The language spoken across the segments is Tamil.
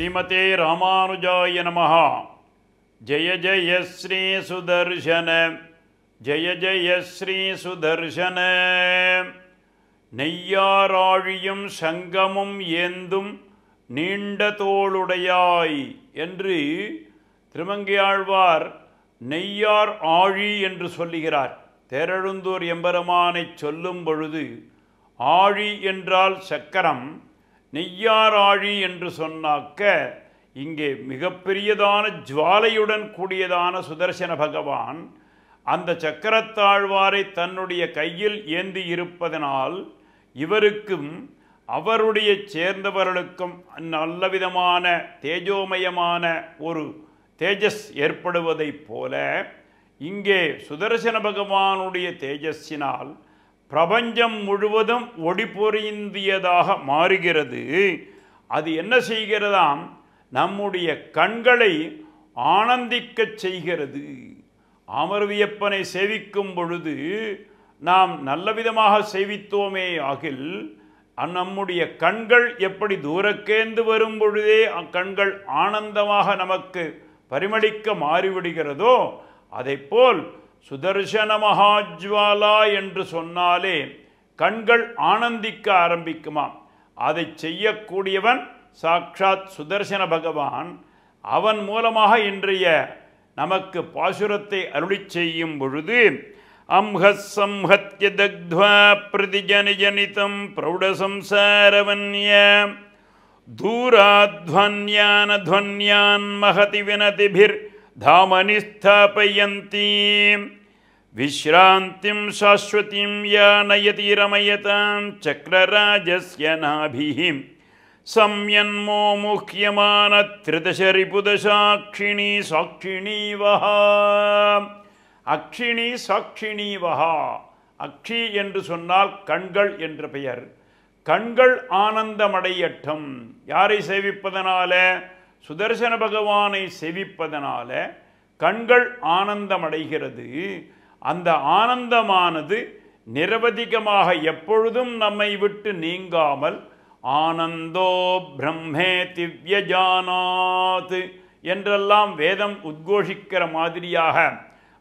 ஸ்ரீமதே ராமானுஜாய நமஹ. ஜெய ஜெய ஸ்ரீ சுதர்சன, ஜெய ஜெய ஸ்ரீ சுதர்சன. நெய்யாராழியும் சங்கமும் ஏந்தும் நீண்ட தோளுடையாய் என்று திருமங்கையாழ்வார் நெய்யார் ஆழி என்று சொல்லுகிறார். தேரெழுந்தூர் எம்பெருமானை சொல்லும் பொழுது ஆழி என்றால் சக்கரம், நெய்யார் ஆழி என்று சொன்னாக்க இங்கே மிகப்பெரியதான ஜுவாலையுடன் கூடியதான சுதர்சன பகவான் அந்த சக்கரத்தாழ்வாரை தன்னுடைய கையில் ஏந்தி இருப்பதனால் இவருக்கும் அவருடைய சேர்ந்தவர்களுக்கும் நல்லவிதமான தேஜோமயமான ஒரு தேஜஸ் ஏற்படுவதைப் போல இங்கே சுதர்சன பகவானுடைய தேஜஸினால் பிரபஞ்சம் முழுவதும் ஒளி பொருந்தியதாக மாறுகிறது. அது என்ன செய்கிறதாம்? நம்முடைய கண்களை ஆனந்திக்கச் செய்கிறது. அமர்வியப்பனை சேவிக்கும் பொழுது நாம் நல்லவிதமாக சேவித்தோமே ஆகில் நம்முடைய கண்கள் எப்படி தூரக்கேந்து வரும் பொழுதே அக்கண்கள் ஆனந்தமாக நமக்கு பரிமளிக்க மாறிவிடுகிறதோ அதைப்போல் சுதர்சன மகாஜ்வாலா என்று சொன்னாலே கண்கள் ஆனந்திக்க ஆரம்பிக்குமாம். அதை செய்யக்கூடியவன் சாக்ஷாத் சுதர்சன பகவான். அவன் மூலமாக இன்றைய நமக்கு பாசுரத்தை அருளி செய்யும் பொழுது அம்ஹஸ் சம்ஹத்ய தக்த்வா பிரதிஜனிஜனிதம் பிரௌடசம்சாரவன்ய தூராத்வன்யான் மகதி வினதிபிர் தாமனி ஸ்தாபயந்தி விஸ்ராந்திம் சாஸ்வதிம் யா நயதி ரமயதாம் சக்ரராஜஸ்ய நாபிஹி சம்யன்மோ முஹ்யமான த்ரிதசரிபுதசாட்சிணி சாட்சிணி வஹா. அக்ஷிணி சாட்சிணி வஹா. அக்ஷி என்று சொன்னால் கண்கள் என்ற பெயர். கண்கள் ஆனந்தமடையட்டும். யாரை சேவிப்பதனால? சுதர்சன பகவானை சேவிப்பதனால கண்கள் ஆனந்தமடைகிறது. அந்த ஆனந்தமானது நிரவதிகமாக எப்பொழுதும் நம்மை விட்டு நீங்காமல் ஆனந்தோ பிரம்மே திவ்யஜானாத் என்றெல்லாம் வேதம் உத்கோஷிக்கிற மாதிரியாக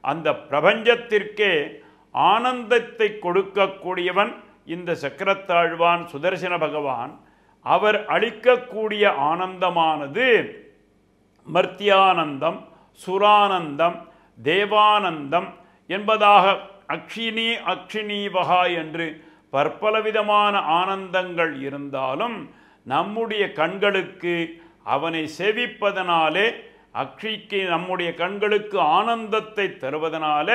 அந்த பிரபஞ்சத்திற்கே ஆனந்தத்தை கொடுக்கக்கூடியவன் இந்த சக்கரத்தாழ்வான் சுதர்சன பகவான். அவர் அளிக்கக்கூடிய ஆனந்தமானது மர்த்தியானந்தம், சுரானந்தம், தேவானந்தம் என்பதாக அக்ஷினி அக்ஷினீவகா என்று பற்பலவிதமான ஆனந்தங்கள் இருந்தாலும் நம்முடைய கண்களுக்கு அவனை சேவிப்பதனாலே அக்ஷிக்கு நம்முடைய கண்களுக்கு ஆனந்தத்தை தருவதனால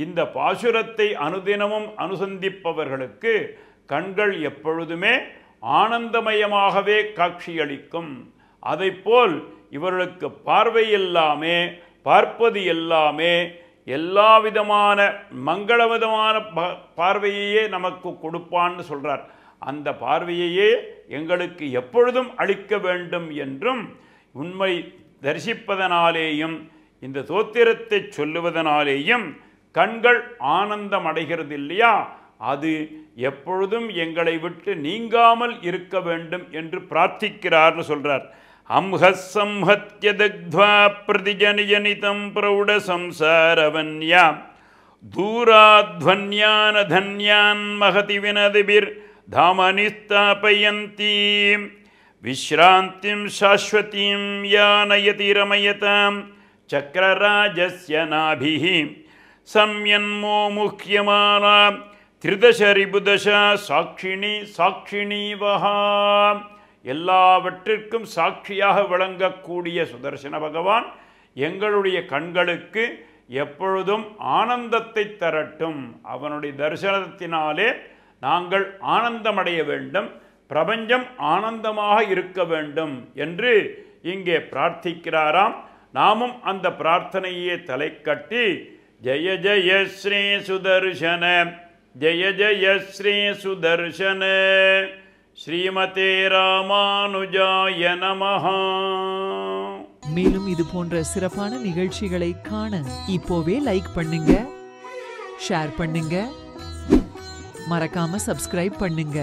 இந்த பாசுரத்தை அனுதினமும் அனுசந்திப்பவர்களுக்கு கண்கள் எப்பொழுதுமே ஆனந்தமயமாகவே காட்சியளிக்கும். அதைப்போல் இவர்களுக்கு பார்வை எல்லாமே, பார்ப்பது எல்லாமே எல்லாவிதமான மங்களவிதமான பார்வையையே நமக்கு கொடுப்பான்னு சொல்கிறார். அந்த பார்வையையே எங்களுக்கு எப்பொழுதும் அளிக்க வேண்டும் என்றும் உண்மை தரிசிப்பதனாலேயும் இந்த தோத்திரத்தை சொல்லுவதனாலேயும் கண்கள் ஆனந்தம் அடைகிறது இல்லையா, அது எப்பொழுதும் எங்களை விட்டு நீங்காமல் இருக்க வேண்டும் என்று பிரார்த்திக்கிறார்னு சொல்றார். அம்ஹஸ் சம்ஹத்ய தக்த்வா பிரதிஜனிஜனிதம் பிரௌட சம்சாரவன்யா தூராத்வன்யான் மகதி வினதிபிர் தாமனி ஸ்தாபயந்தி விஸ்ராந்திம் சாஸ்வதிம் யா நயதி ரமயதாம் சக்ரராஜஸ்ய நாபிஹி சம்யன்மோ முஹ்யமானா த்ரிதசரிபுதசா சாட்சிணி சாட்சிணி வஹா. எல்லாவற்றிற்கும் சாட்சியாக விளங்கக்கூடிய சுதர்சன பகவான் எங்களுடைய கண்களுக்கு எப்பொழுதும் ஆனந்தத்தை தரட்டும். அவனுடைய தரிசனத்தினாலே நாங்கள் ஆனந்தமடைய வேண்டும், பிரபஞ்சம் ஆனந்தமாக இருக்க வேண்டும் என்று இங்கே பிரார்த்திக்கிறாராம். நாமும் அந்த பிரார்த்தனையே தலை கட்டி ஜெய ஜெய ஸ்ரீ சுதர்சன, ஜெய ஜெய ஸ்ரீ சுதர்சன, ஸ்ரீமதே ராமானுஜாய நமஹ. மேலும் இது போன்ற சிறப்பான நிகழ்ச்சிகளை காண இப்போவே லைக் பண்ணுங்க, ஷேர் பண்ணுங்க, மறக்காம சப்ஸ்கிரைப் பண்ணுங்க.